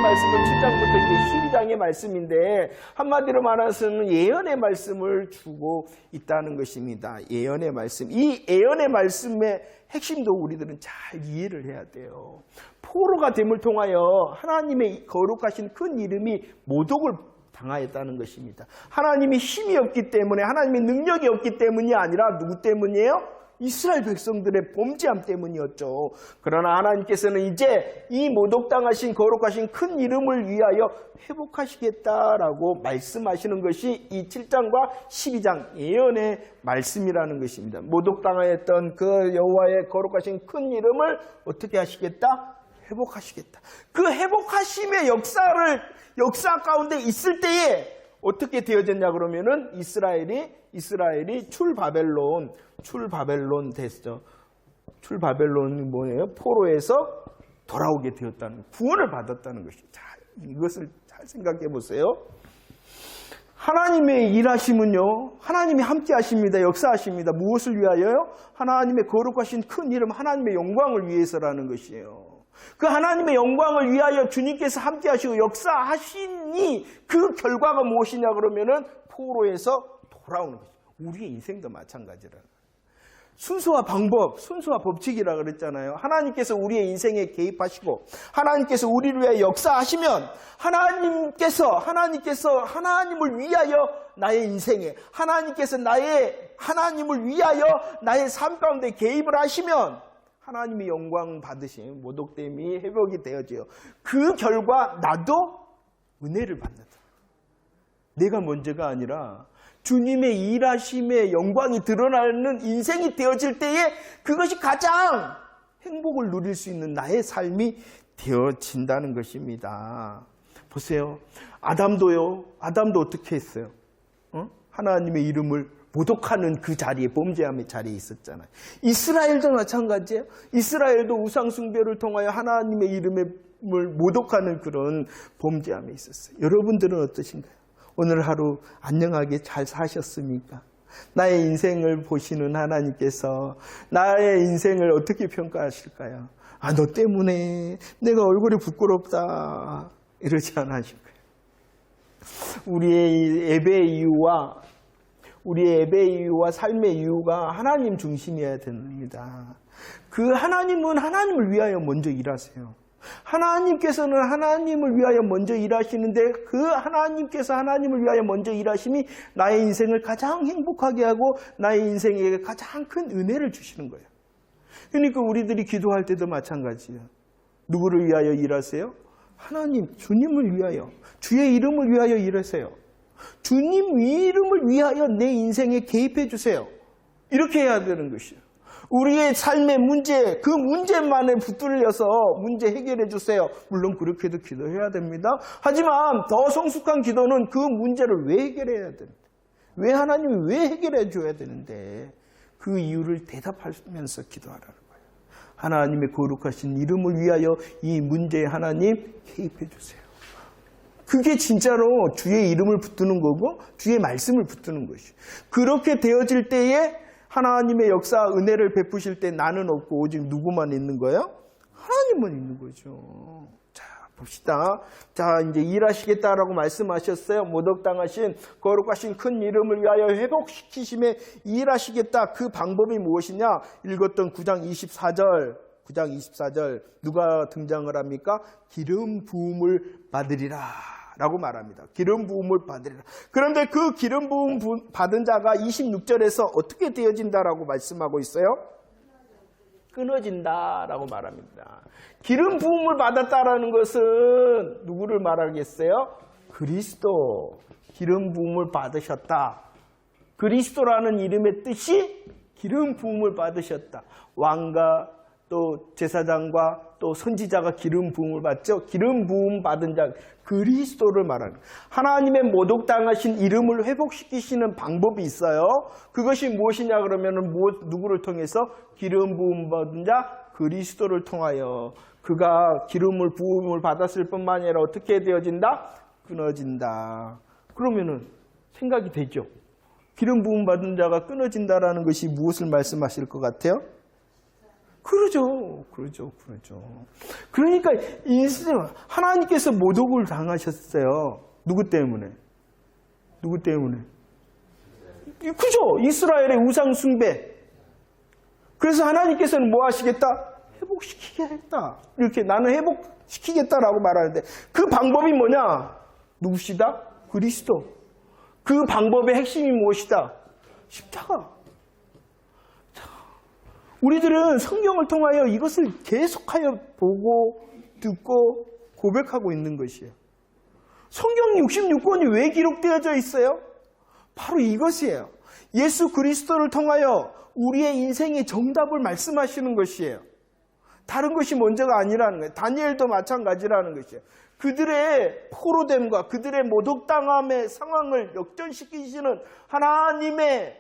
말씀은 7장부터 이제 12장의 말씀인데 한마디로 말해서는 예언의 말씀을 주고 있다는 것입니다. 예언의 말씀. 이 예언의 말씀의 핵심도 우리들은 잘 이해를 해야 돼요. 포로가 됨을 통하여 하나님의 거룩하신 큰 이름이 모독을 당하였다는 것입니다. 하나님이 힘이 없기 때문에, 하나님의 능력이 없기 때문이 아니라 누구 때문이에요? 이스라엘 백성들의 범죄함 때문이었죠. 그러나 하나님께서는 이제 이 모독당하신 거룩하신 큰 이름을 위하여 회복하시겠다라고 말씀하시는 것이 이 7장과 12장 예언의 말씀이라는 것입니다. 모독당하였던 그 여호와의 거룩하신 큰 이름을 어떻게 하시겠다? 회복하시겠다. 그 회복하심의 역사 가운데 있을 때에 어떻게 되어졌냐 그러면은 이스라엘이 출바벨론 됐죠. 출바벨론이 뭐예요? 포로에서 돌아오게 되었다는, 구원을 받았다는 것이죠. 자, 이것을 잘 생각해 보세요. 하나님의 일하심은요, 하나님이 함께 하십니다. 역사하십니다. 무엇을 위하여요? 하나님의 거룩하신 큰 이름, 하나님의 영광을 위해서라는 것이에요. 그 하나님의 영광을 위하여 주님께서 함께 하시고 역사하시니 그 결과가 무엇이냐 그러면은 포로에서 돌아오는 것이죠. 우리의 인생도 마찬가지라. 순서와 방법, 순서와 법칙이라 그랬잖아요. 하나님께서 우리의 인생에 개입하시고 하나님께서 우리를 위하여 역사하시면 하나님을 위하여 나의 인생에, 하나님을 위하여 나의 삶 가운데 개입을 하시면 하나님의 영광 받으신 모독됨이 회복이 되어져요. 그 결과 나도 은혜를 받는다. 내가 먼저가 아니라 주님의 일하심의 영광이 드러나는 인생이 되어질 때에 그것이 가장 행복을 누릴 수 있는 나의 삶이 되어진다는 것입니다. 보세요. 아담도 어떻게 했어요? 하나님의 이름을 모독하는 그 자리에, 범죄함의 자리에 있었잖아요. 이스라엘도 마찬가지예요. 이스라엘도 우상숭배를 통하여 하나님의 이름을 모독하는 그런 범죄함에 있었어요. 여러분들은 어떠신가요? 오늘 하루 안녕하게 잘 사셨습니까? 나의 인생을 보시는 하나님께서 나의 인생을 어떻게 평가하실까요? 아, 너 때문에 내가 얼굴이 부끄럽다, 이러지 않으실 거예요. 우리의 예배의 이유와 삶의 이유가 하나님 중심이어야 됩니다. 그 하나님은 하나님을 위하여 먼저 일하세요. 하나님께서는 하나님을 위하여 먼저 일하시는데 그 하나님께서 하나님을 위하여 먼저 일하심이 나의 인생을 가장 행복하게 하고 나의 인생에게 가장 큰 은혜를 주시는 거예요. 그러니까 우리들이 기도할 때도 마찬가지예요. 누구를 위하여 일하세요? 하나님, 주님을 위하여, 주의 이름을 위하여 일하세요. 주님 이름을 위하여 내 인생에 개입해 주세요. 이렇게 해야 되는 것이에요. 우리의 삶의 문제, 그 문제만에 붙들려서 문제 해결해 주세요. 물론 그렇게도 기도해야 됩니다. 하지만 더 성숙한 기도는 그 문제를 왜 해결해야 됩니다. 왜 하나님이 왜 해결해 줘야 되는데 그 이유를 대답하면서 기도하라는 거예요. 하나님의 거룩하신 이름을 위하여 이 문제에 하나님 개입해 주세요. 그게 진짜로 주의 이름을 붙드는 거고 주의 말씀을 붙드는 것이에요. 그렇게 되어질 때에 하나님의 역사, 은혜를 베푸실 때 나는 없고 오직 누구만 있는 거예요? 하나님만 있는 거죠. 자, 봅시다. 자, 이제 일하시겠다라고 말씀하셨어요. 모독당하신 거룩하신 큰 이름을 위하여 회복시키심에 일하시겠다. 그 방법이 무엇이냐? 읽었던 9장 24절 누가 등장을 합니까? 기름 부음을 받으리라 라고 말합니다. 기름 부음을 받으리라. 그런데 그 기름 부음 받은 자가 26절에서 어떻게 되어진다라고 말씀하고 있어요? 끊어진다라고 말합니다. 기름 부음을 받았다라는 것은 누구를 말하겠어요? 그리스도. 기름 부음을 받으셨다. 그리스도라는 이름의 뜻이 기름 부음을 받으셨다. 왕과 또 제사장과 또 선지자가 기름 부음을 받죠. 기름 부음 받은 자, 그리스도를 말하는, 하나님의 모독당하신 이름을 회복시키시는 방법이 있어요. 그것이 무엇이냐 그러면 누구를 통해서? 기름 부음 받은 자 그리스도를 통하여 그가 기름을 부음을 받았을 뿐만 아니라 어떻게 되어진다? 끊어진다. 그러면은 생각이 되죠. 기름 부음 받은 자가 끊어진다라는 것이 무엇을 말씀하실 것 같아요? 그러죠. 그러니까 하나님께서 모독을 당하셨어요. 누구 때문에? 그죠? 이스라엘의 우상 숭배. 그래서 하나님께서는 뭐 하시겠다? 회복시키겠다. 이렇게 나는 회복시키겠다라고 말하는데 그 방법이 뭐냐? 누구시다? 그리스도. 그 방법의 핵심이 무엇이다? 십자가. 우리들은 성경을 통하여 이것을 계속하여 보고 듣고 고백하고 있는 것이에요. 성경 66권이 왜 기록되어져 있어요? 바로 이것이에요. 예수 그리스도를 통하여 우리의 인생의 정답을 말씀하시는 것이에요. 다른 것이 먼저가 아니라는 거예요. 다니엘도 마찬가지라는 것이에요. 그들의 포로됨과 그들의 모독당함의 상황을 역전시키시는 하나님의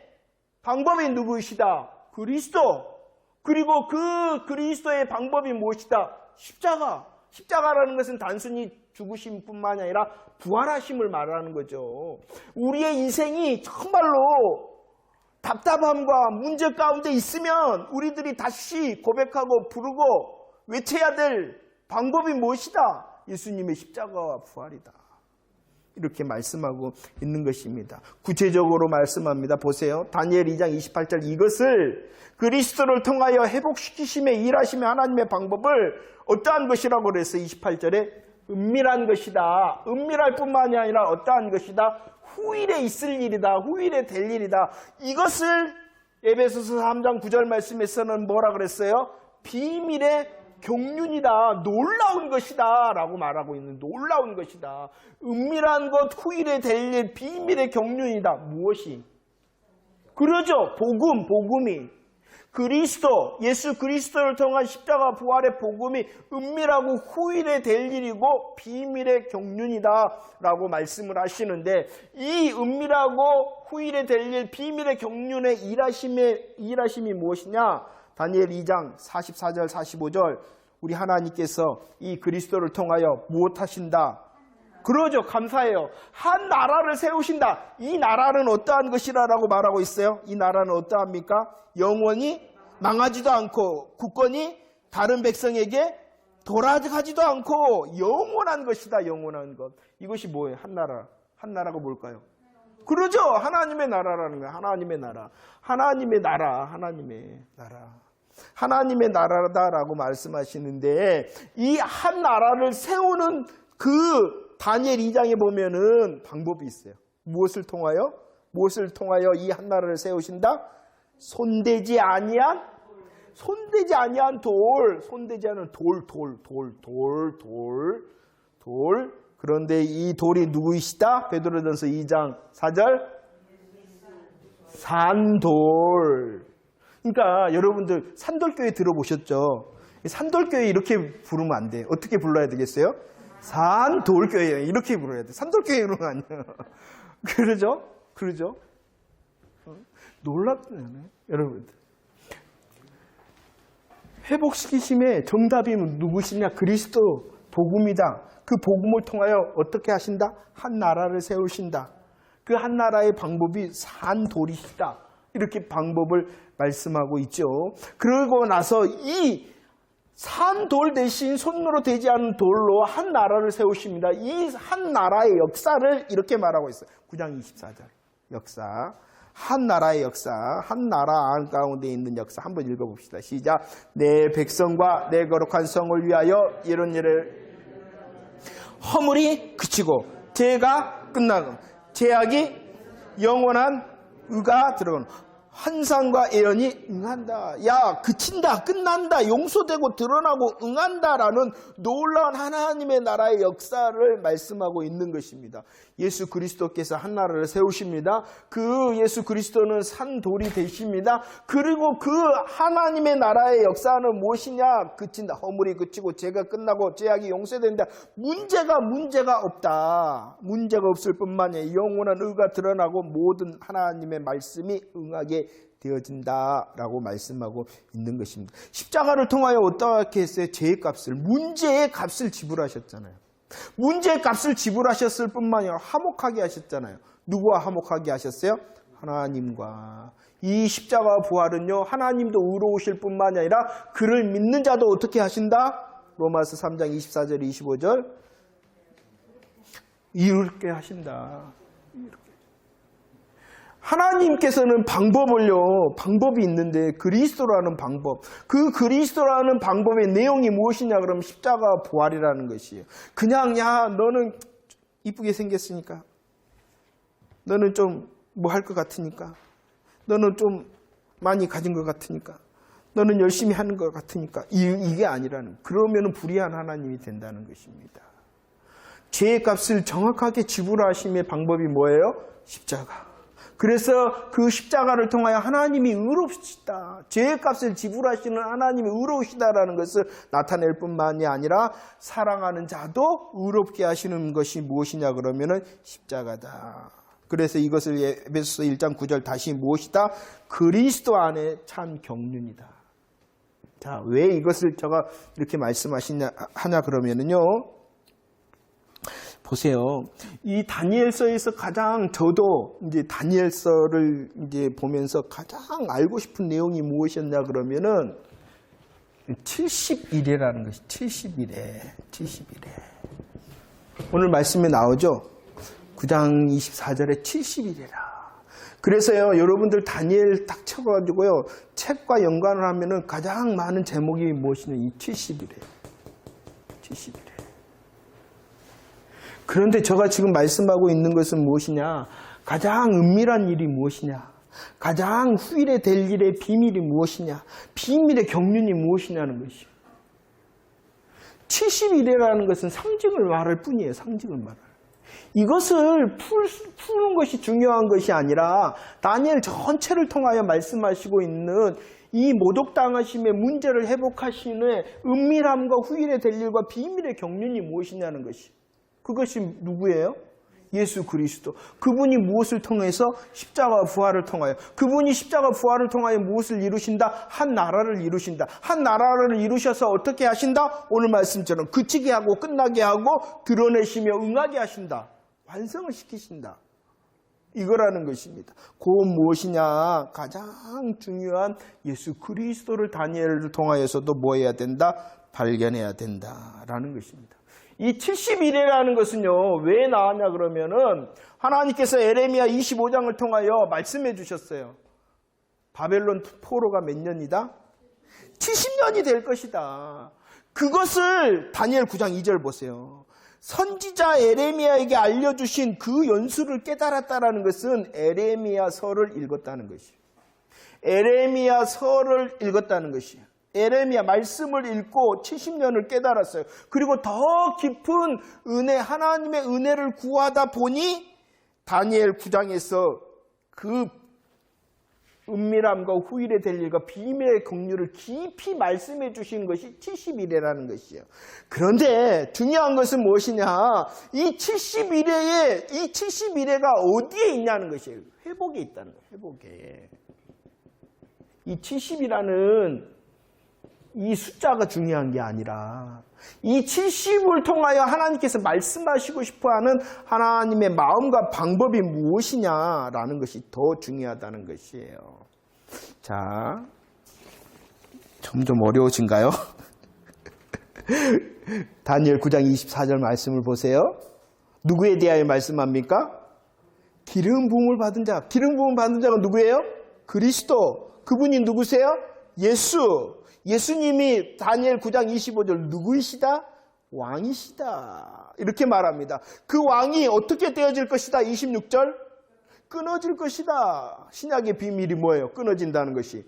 방법이 누구이시다? 그리스도. 그리고 그 그리스도의 방법이 무엇이다? 십자가. 십자가라는 것은 단순히 죽으심뿐만 아니라 부활하심을 말하는 거죠. 우리의 인생이 정말로 답답함과 문제 가운데 있으면 우리들이 다시 고백하고 부르고 외쳐야 될 방법이 무엇이다? 예수님의 십자가와 부활이다. 이렇게 말씀하고 있는 것입니다. 구체적으로 말씀합니다. 보세요. 다니엘 2장 28절 이것을 그리스도를 통하여 회복시키심에 일하심의 하나님의 방법을 어떠한 것이라고 그랬어요? 28절에 은밀한 것이다. 은밀할 뿐만이 아니라 어떠한 것이다? 후일에 있을 일이다. 후일에 될 일이다. 이것을 에베소서 3장 9절 말씀에서는 뭐라 그랬어요? 비밀의 경륜이다. 놀라운 것이다. 라고 말하고 있는 놀라운 것이다. 은밀한 것, 후일에 될 일, 비밀의 경륜이다. 무엇이? 그러죠. 복음이. 그리스도, 예수 그리스도를 통한 십자가 부활의 복음이 은밀하고 후일에 될 일이고 비밀의 경륜이다 라고 말씀을 하시는데 이 은밀하고 후일에 될 일, 비밀의 경륜의 일하심이 무엇이냐? 다니엘 2장 44절 45절 우리 하나님께서 이 그리스도를 통하여 무엇하신다? 그러죠. 감사해요. 한 나라를 세우신다. 이 나라는 어떠한 것이라고 말하고 있어요? 이 나라는 어떠합니까? 영원히 망하지도 않고 국권이 다른 백성에게 돌아가지도 않고 영원한 것이다. 영원한 것. 이것이 뭐예요? 한 나라. 한 나라가 뭘까요? 그러죠. 하나님의 나라라는 거예요. 하나님의 나라. 하나님의 나라. 하나님의 나라. 하나님의 나라다라고 말씀하시는데 이 한 나라를 세우는 그 다니엘 2장에 보면은 방법이 있어요. 무엇을 통하여 이 한 나라를 세우신다? 손대지 아니한 돌. 손대지 않은 돌. 그런데 이 돌이 누구이시다? 베드로전서 2장 4절. 산돌. 그러니까 여러분들 산돌교회 들어보셨죠? 산돌교회 이렇게 부르면 안 돼요. 어떻게 불러야 되겠어요? 산돌교회 이렇게 불러야 돼. 산돌교회 이런 거 아니에요. 그러죠? 놀랍잖아요, 여러분들. 회복시키심의 정답이 누구시냐? 그리스도 복음이다. 그 복음을 통하여 어떻게 하신다? 한 나라를 세우신다. 그 한 나라의 방법이 산돌이시다. 이렇게 방법을 말씀하고 있죠. 그러고 나서 이 산돌 대신 손으로 되지 않은 돌로 한 나라를 세우십니다. 이 한 나라의 역사를 이렇게 말하고 있어요. 9장 24절. 역사. 한 나라의 역사. 한 나라 안 가운데 있는 역사. 한번 읽어봅시다. 시작. 내 백성과 내 거룩한 성을 위하여 이런 일을 허물이 그치고 죄가 끝나고 죄악이 영원한 의가 들어가는 환상과 예언이 응한다. 야, 그친다, 끝난다, 용서되고 드러나고 응한다라는 놀라운 하나님의 나라의 역사를 말씀하고 있는 것입니다. 예수 그리스도께서 한 나라를 세우십니다. 그 예수 그리스도는 산돌이 되십니다. 그리고 그 하나님의 나라의 역사는 무엇이냐? 그친다, 허물이 그치고 죄가 끝나고 죄악이 용서된다. 문제가 없다. 문제가 없을 뿐만 아니라 영원한 의가 드러나고 모든 하나님의 말씀이 응하게 되어진다라고 말씀하고 있는 것입니다. 십자가를 통하여 어떻게 했어요? 죄의 값을, 문제의 값을 지불하셨잖아요. 문제의 값을 지불하셨을 뿐만 아니라 화목하게 하셨잖아요. 누구와 화목하게 하셨어요? 하나님과. 이 십자가 부활은요, 하나님도 의로우실 뿐만이 아니라 그를 믿는 자도 어떻게 하신다? 로마서 3장 24절 25절 이렇게 하신다. 하나님께서는 방법이 있는데 그리스도라는 방법, 그 그리스도라는 방법의 내용이 무엇이냐 그러면 십자가 부활이라는 것이에요. 그냥 야 너는 이쁘게 생겼으니까, 너는 좀 뭐 할 것 같으니까, 너는 좀 많이 가진 것 같으니까, 너는 열심히 하는 것 같으니까, 이게 아니라는, 그러면 불의한 하나님이 된다는 것입니다. 죄의 값을 정확하게 지불하심의 방법이 뭐예요? 십자가. 그래서 그 십자가를 통하여 하나님이 의롭시다, 죄의 값을 지불하시는 하나님이 의로우시다라는 것을 나타낼 뿐만이 아니라 사랑하는 자도 의롭게 하시는 것이 무엇이냐 그러면은 십자가다. 그래서 이것을 에베소서 1장 9절 다시 무엇이다? 그리스도 안에 참 경륜이다. 자, 왜 이것을 제가 이렇게 하냐 그러면은요, 보세요. 이 다니엘서에서 가장, 저도 이제 다니엘서를 이제 보면서 가장 알고 싶은 내용이 무엇이었냐 그러면은 70일이라는 것이 70일에. 오늘 말씀에 나오죠. 9장 24절에 70일이라. 그래서요, 여러분들 다니엘 딱 쳐가지고요, 책과 연관을 하면은 가장 많은 제목이 무엇이냐, 이 70일에. 그런데 제가 지금 말씀하고 있는 것은 무엇이냐? 가장 은밀한 일이 무엇이냐? 가장 후일에 될 일의 비밀이 무엇이냐? 비밀의 경륜이 무엇이냐는 것이요. 70일이라는 것은 상징을 말할 뿐이에요. 상징을 말할. 이것을 푸는 것이 중요한 것이 아니라 다니엘 전체를 통하여 말씀하시고 있는 이 모독당하심의 문제를 회복하시는 은밀함과 후일에 될 일과 비밀의 경륜이 무엇이냐는 것이. 그것이 누구예요? 예수 그리스도. 그분이 무엇을 통해서? 십자가 부활을 통하여. 그분이 십자가 부활을 통하여 무엇을 이루신다? 한 나라를 이루신다. 한 나라를 이루셔서 어떻게 하신다? 오늘 말씀처럼 그치게 하고 끝나게 하고 드러내시며 응하게 하신다. 완성을 시키신다. 이거라는 것입니다. 그건 무엇이냐? 가장 중요한 예수 그리스도를 다니엘을 통하여서도 뭐 해야 된다? 발견해야 된다라는 것입니다. 이 70일이라는 것은요, 왜 나왔냐 그러면은 하나님께서 에레미야 25장을 통하여 말씀해 주셨어요. 바벨론 포로가 몇 년이다? 70년이 될 것이다. 그것을 다니엘 9장 2절 보세요. 선지자 에레미야에게 알려주신 그 연수를 깨달았다라는 것은 에레미야서를 읽었다는 것이에요. 에레미야서를 읽었다는 것이에요. 에레미야 말씀을 읽고 70년을 깨달았어요. 그리고 더 깊은 은혜, 하나님의 은혜를 구하다 보니 다니엘 9장에서 그 은밀함과 후일에 될 일과 비밀의 경륜을 깊이 말씀해 주신 것이 70일이라는 것이에요. 그런데 중요한 것은 무엇이냐? 이 70일에가 어디에 있냐는 것이에요. 회복에 있다는 거예요. 회복에. 이 70이라는 이 숫자가 중요한 게 아니라 이 70을 통하여 하나님께서 말씀하시고 싶어하는 하나님의 마음과 방법이 무엇이냐라는 것이 더 중요하다는 것이에요. 자, 점점 어려워진가요? 다니엘 9장 24절 말씀을 보세요. 누구에 대하여 말씀합니까? 기름 부음을 받은 자. 기름 부음 받은 자가 누구예요? 그리스도. 그분이 누구세요? 예수. 예수님이 다니엘 9장 25절 누구이시다? 왕이시다. 이렇게 말합니다. 그 왕이 어떻게 되어질 것이다? 26절 끊어질 것이다. 신약의 비밀이 뭐예요? 끊어진다는 것이.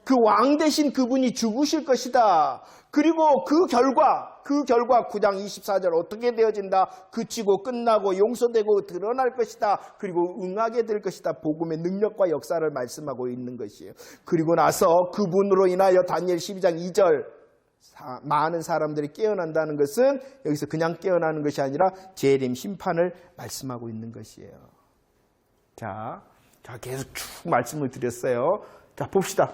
그 왕 대신 그분이 죽으실 것이다. 그리고 그 결과 9장 24절 어떻게 되어진다? 그치고 끝나고 용서되고 드러날 것이다. 그리고 응하게 될 것이다. 복음의 능력과 역사를 말씀하고 있는 것이에요. 그리고 나서 그분으로 인하여 다니엘 12장 2절 많은 사람들이 깨어난다는 것은 여기서 그냥 깨어나는 것이 아니라 재림 심판을 말씀하고 있는 것이에요. 자 계속 쭉 말씀을 드렸어요. 자 봅시다.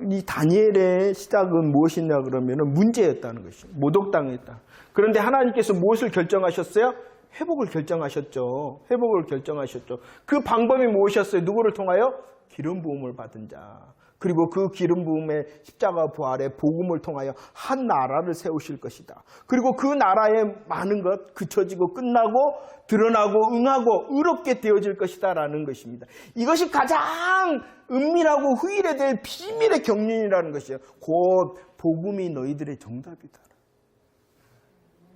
이 다니엘의 시작은 무엇이냐 그러면 문제였다는 것이에요. 모독당했다. 그런데 하나님께서 무엇을 결정하셨어요? 회복을 결정하셨죠. 회복을 결정하셨죠. 그 방법이 무엇이었어요? 누구를 통하여? 기름 부음을 받은 자. 그리고 그 기름 부음의 십자가 부활의 복음을 통하여 한 나라를 세우실 것이다. 그리고 그 나라의 많은 것 그쳐지고 끝나고 드러나고 응하고 의롭게 되어질 것이다 라는 것입니다. 이것이 가장 은밀하고 후일에 될 비밀의 경륜이라는 것이에요. 곧 복음이 너희들의 정답이다.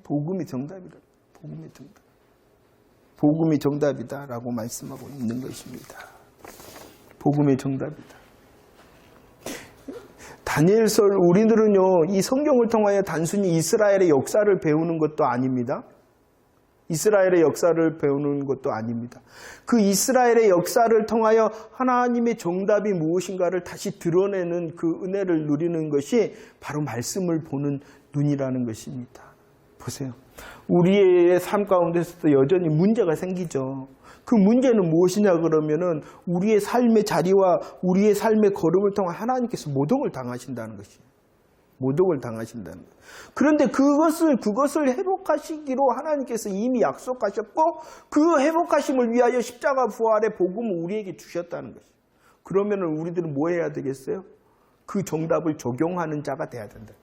복음이 정답이다. 복음이 정답. 복음이 정답이다 라고 말씀하고 있는 것입니다. 복음이 정답이다. 다니엘서 우리들은요, 이 성경을 통하여 단순히 이스라엘의 역사를 배우는 것도 아닙니다. 이스라엘의 역사를 배우는 것도 아닙니다. 그 이스라엘의 역사를 통하여 하나님의 정답이 무엇인가를 다시 드러내는 그 은혜를 누리는 것이 바로 말씀을 보는 눈이라는 것입니다. 보세요. 우리의 삶 가운데서도 여전히 문제가 생기죠. 그 문제는 무엇이냐 그러면은 우리의 삶의 자리와 우리의 삶의 걸음을 통해 하나님께서 모독을 당하신다는 것이에요. 모독을 당하신다는 거예요. 그런데 그것을 회복하시기로 하나님께서 이미 약속하셨고 그 회복하심을 위하여 십자가 부활의 복음을 우리에게 주셨다는 것이에요. 그러면은 우리들은 뭐 해야 되겠어요? 그 정답을 적용하는 자가 돼야 된다.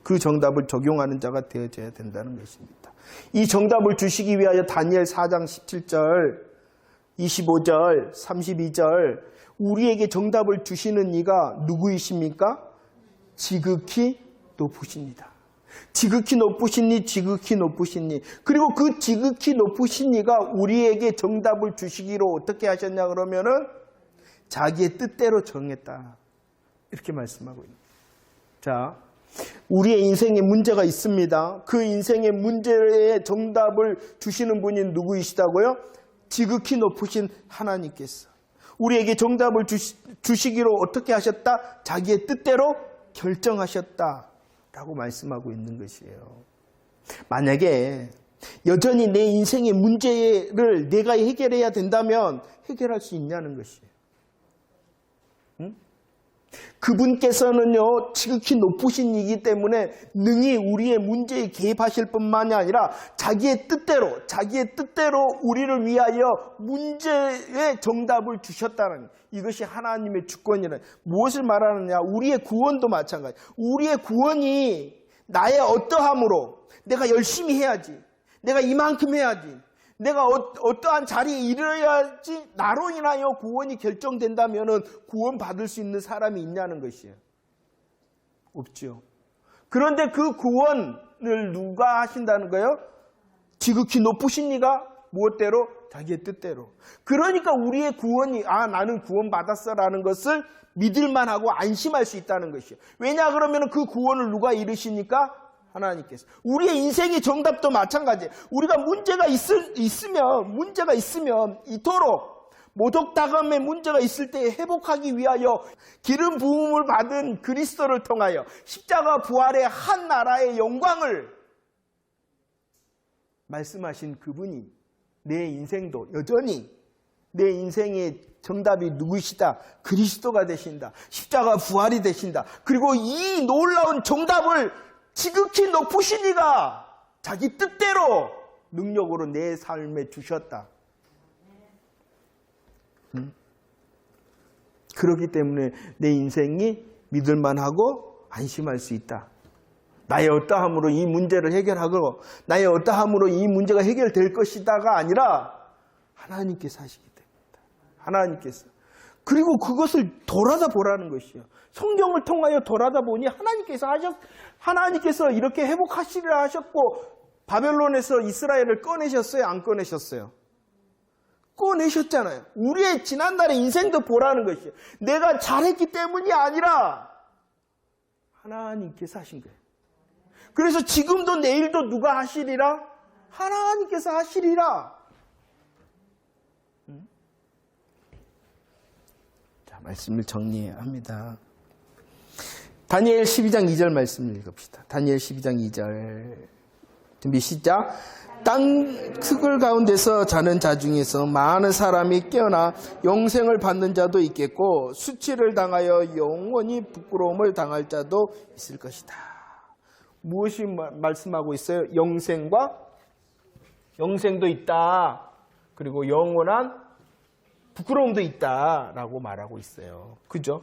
그 정답을 적용하는 자가 되어져야 된다는 것입니다. 이 정답을 주시기 위하여 다니엘 4장 17절, 25절, 32절 우리에게 정답을 주시는 이가 누구이십니까? 지극히 높으십니다. 지극히 높으신 이, 지극히 높으신 이. 그리고 그 지극히 높으신 이가 우리에게 정답을 주시기로 어떻게 하셨냐 그러면은 자기의 뜻대로 정했다. 이렇게 말씀하고 있습니다. 자, 우리의 인생에 문제가 있습니다. 그 인생의 문제의 정답을 주시는 분이 누구이시다고요? 지극히 높으신 하나님께서 우리에게 정답을 주시기로 어떻게 하셨다? 자기의 뜻대로 결정하셨다라고 말씀하고 있는 것이에요. 만약에 여전히 내 인생의 문제를 내가 해결해야 된다면 해결할 수 있냐는 것이에요. 그분께서는요, 지극히 높으신 이기 때문에 능히 우리의 문제에 개입하실 뿐만이 아니라 자기의 뜻대로 우리를 위하여 문제의 정답을 주셨다는 이것이 하나님의 주권이라. 무엇을 말하느냐? 우리의 구원도 마찬가지. 우리의 구원이 나의 어떠함으로 내가 열심히 해야지. 내가 이만큼 해야지. 내가 어떠한 자리에 이르러야지 나로 인하여 구원이 결정된다면 구원 받을 수 있는 사람이 있냐는 것이에요. 없죠. 그런데 그 구원을 누가 하신다는 거예요? 지극히 높으신 이가 무엇대로? 자기의 뜻대로. 그러니까 우리의 구원이 나는 구원 받았어라는 것을 믿을만 하고 안심할 수 있다는 것이에요. 왜냐 그러면 그 구원을 누가 이루시니까? 하나님께서. 우리의 인생의 정답도 마찬가지예요. 우리가 문제가 있으면 이토록 모독다감의 문제가 있을 때 회복하기 위하여 기름 부음을 받은 그리스도를 통하여 십자가 부활의 한 나라의 영광을 말씀하신 그분이 내 인생도 여전히 내 인생의 정답이 누구시다? 그리스도가 되신다. 십자가 부활이 되신다. 그리고 이 놀라운 정답을 지극히 높으신 이가 자기 뜻대로 능력으로 내 삶에 주셨다. 그렇기 때문에 내 인생이 믿을만하고 안심할 수 있다. 나의 어떠함으로 이 문제를 해결하고 나의 어떠함으로 이 문제가 해결될 것이다가 아니라 하나님께서 하시기 때문이다. 하나님께서. 그리고 그것을 돌아다 보라는 것이요. 성경을 통하여 돌아다 보니 하나님께서 이렇게 회복하시리라 하셨고 바벨론에서 이스라엘을 꺼내셨어요? 안 꺼내셨어요? 꺼내셨잖아요. 우리의 지난날의 인생도 보라는 것이에요. 내가 잘했기 때문이 아니라 하나님께서 하신 거예요. 그래서 지금도 내일도 누가 하시리라? 하나님께서 하시리라. 자, 말씀을 정리합니다. 다니엘 12장 2절 말씀을 읽읍시다. 다니엘 12장 2절. 준비 시작. 땅 스글 가운데서 자는 자 중에서 많은 사람이 깨어나 영생을 받는 자도 있겠고 수치를 당하여 영원히 부끄러움을 당할 자도 있을 것이다. 무엇이 말씀하고 있어요? 영생과 영생도 있다. 그리고 영원한 부끄러움도 있다라고 말하고 있어요. 그죠?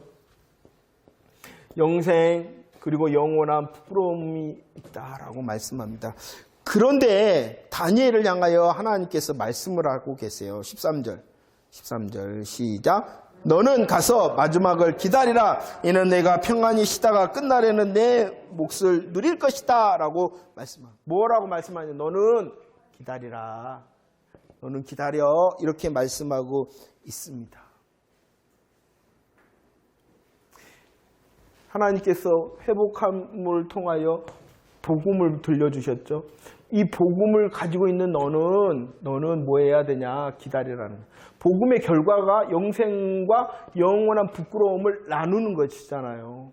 영생 그리고 영원한 부끄러움이 있다라고 말씀합니다. 그런데 다니엘을 향하여 하나님께서 말씀을 하고 계세요. 13절 시작. 너는 가서 마지막을 기다리라. 이는 내가 평안히 쉬다가 끝날에는 내 몫을 누릴 것이다 라고 말씀합니다. 뭐라고 말씀하냐? 너는 기다리라. 너는 기다려. 이렇게 말씀하고 있습니다. 하나님께서 회복함을 통하여 복음을 들려주셨죠. 이 복음을 가지고 있는 너는 뭐 해야 되냐? 기다리라는 거예요. 복음의 결과가 영생과 영원한 부끄러움을 나누는 것이잖아요.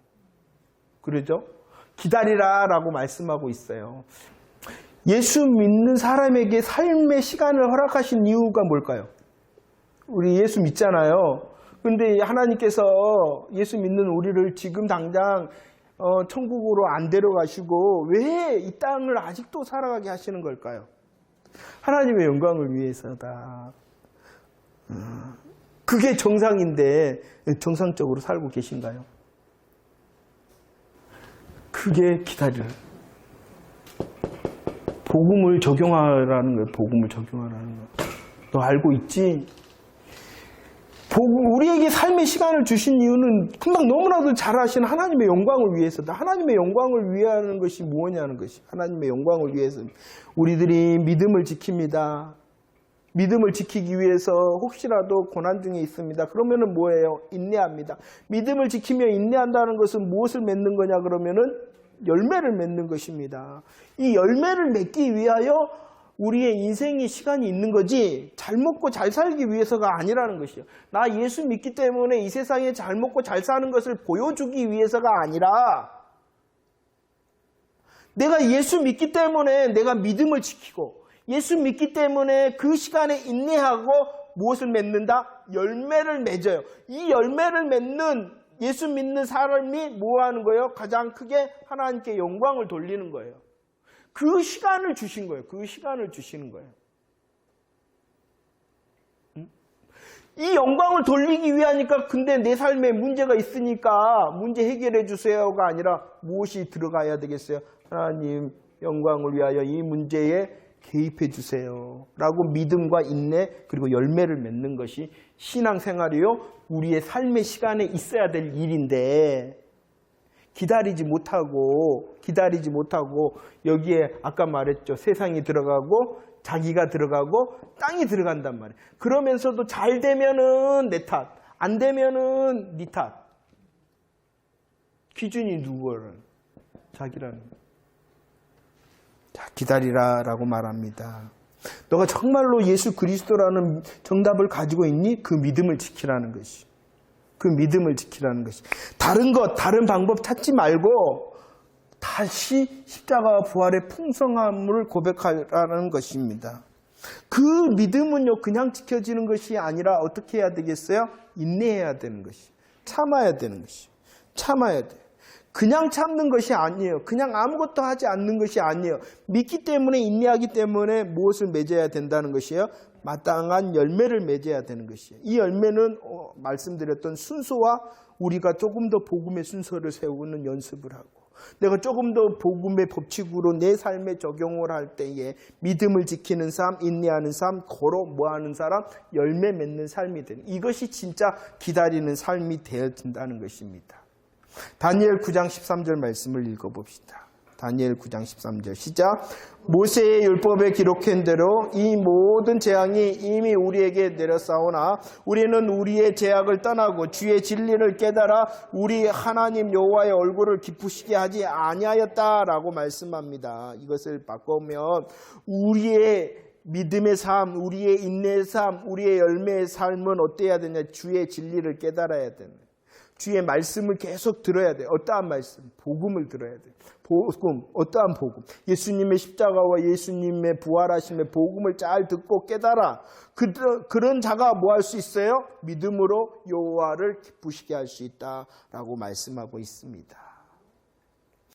그러죠? 기다리라라고 말씀하고 있어요. 예수 믿는 사람에게 삶의 시간을 허락하신 이유가 뭘까요? 우리 예수 믿잖아요. 그런데 하나님께서 예수 믿는 우리를 지금 당장 천국으로 안 데려가시고 왜 이 땅을 아직도 살아가게 하시는 걸까요? 하나님의 영광을 위해서다. 그게 정상인데 정상적으로 살고 계신가요? 그게 기다려요. 복음을 적용하라는 거예요. 복음을 적용하라는 거. 너 알고 있지? 우리에게 삶의 시간을 주신 이유는 금방 너무나도 잘 아시는 하나님의 영광을 위해서다. 하나님의 영광을 위하는 것이 무엇이냐는 것이 하나님의 영광을 위해서 우리들이 믿음을 지킵니다. 믿음을 지키기 위해서 혹시라도 고난 중에 있습니다. 그러면은 뭐예요? 인내합니다. 믿음을 지키며 인내한다는 것은 무엇을 맺는 거냐 그러면은 열매를 맺는 것입니다. 이 열매를 맺기 위하여 우리의 인생의 시간이 있는 거지 잘 먹고 잘 살기 위해서가 아니라는 것이요. 나 예수 믿기 때문에 이 세상에 잘 먹고 잘 사는 것을 보여주기 위해서가 아니라 내가 예수 믿기 때문에 내가 믿음을 지키고 예수 믿기 때문에 그 시간에 인내하고 무엇을 맺는다? 열매를 맺어요. 이 열매를 맺는 예수 믿는 사람이 뭐 하는 거예요? 가장 크게 하나님께 영광을 돌리는 거예요. 그 시간을 주신 거예요. 그 시간을 주시는 거예요. 이 영광을 돌리기 위하니까 근데 내 삶에 문제가 있으니까 문제 해결해 주세요가 아니라 무엇이 들어가야 되겠어요? 하나님 영광을 위하여 이 문제에 개입해 주세요. 라고 믿음과 인내 그리고 열매를 맺는 것이 신앙생활이요. 우리의 삶의 시간에 있어야 될 일인데 기다리지 못하고 여기에 아까 말했죠. 세상이 들어가고 자기가 들어가고 땅이 들어간단 말이에요. 그러면서도 잘 되면은 내 탓, 안 되면은 네 탓. 기준이 누구를? 자기라는. 자, 기다리라라고 말합니다. 너가 정말로 예수 그리스도라는 정답을 가지고 있니? 그 믿음을 지키라는 것이. 그 믿음을 지키라는 것이. 다른 방법 찾지 말고 다시 십자가와 부활의 풍성함을 고백하라는 것입니다. 그 믿음은요, 그냥 지켜지는 것이 아니라 어떻게 해야 되겠어요? 인내해야 되는 것이. 참아야 되는 것이. 참아야 돼요. 그냥 참는 것이 아니에요. 그냥 아무것도 하지 않는 것이 아니에요. 믿기 때문에 인내하기 때문에 무엇을 맺어야 된다는 것이에요? 마땅한 열매를 맺어야 되는 것이에요. 이 열매는 말씀드렸던 순서와 우리가 조금 더 복음의 순서를 세우는 연습을 하고 내가 조금 더 복음의 법칙으로 내 삶에 적용을 할 때에 믿음을 지키는 삶, 인내하는 삶, 걸어 뭐하는 사람, 열매 맺는 삶이 되는 이것이 진짜 기다리는 삶이 되어진다는 것입니다. 다니엘 9장 13절 말씀을 읽어봅시다. 다니엘 9장 13절 시작. 모세의 율법에 기록한 대로 이 모든 재앙이 이미 우리에게 내려싸우나 우리는 우리의 죄악을 떠나고 주의 진리를 깨달아 우리 하나님 여호와의 얼굴을 기쁘시게 하지 아니하였다라고 말씀합니다. 이것을 바꾸면 우리의 믿음의 삶, 우리의 인내의 삶, 우리의 열매의 삶은 어때야 되냐? 주의 진리를 깨달아야 되는. 주의 말씀을 계속 들어야 돼요. 어떠한 말씀? 복음을 들어야 돼요. 복음, 어떠한 복음? 예수님의 십자가와 예수님의 부활하심의 복음을 잘 듣고 깨달아. 그런 자가 뭐 할 수 있어요? 믿음으로 여호와를 기쁘시게 할 수 있다라고 말씀하고 있습니다.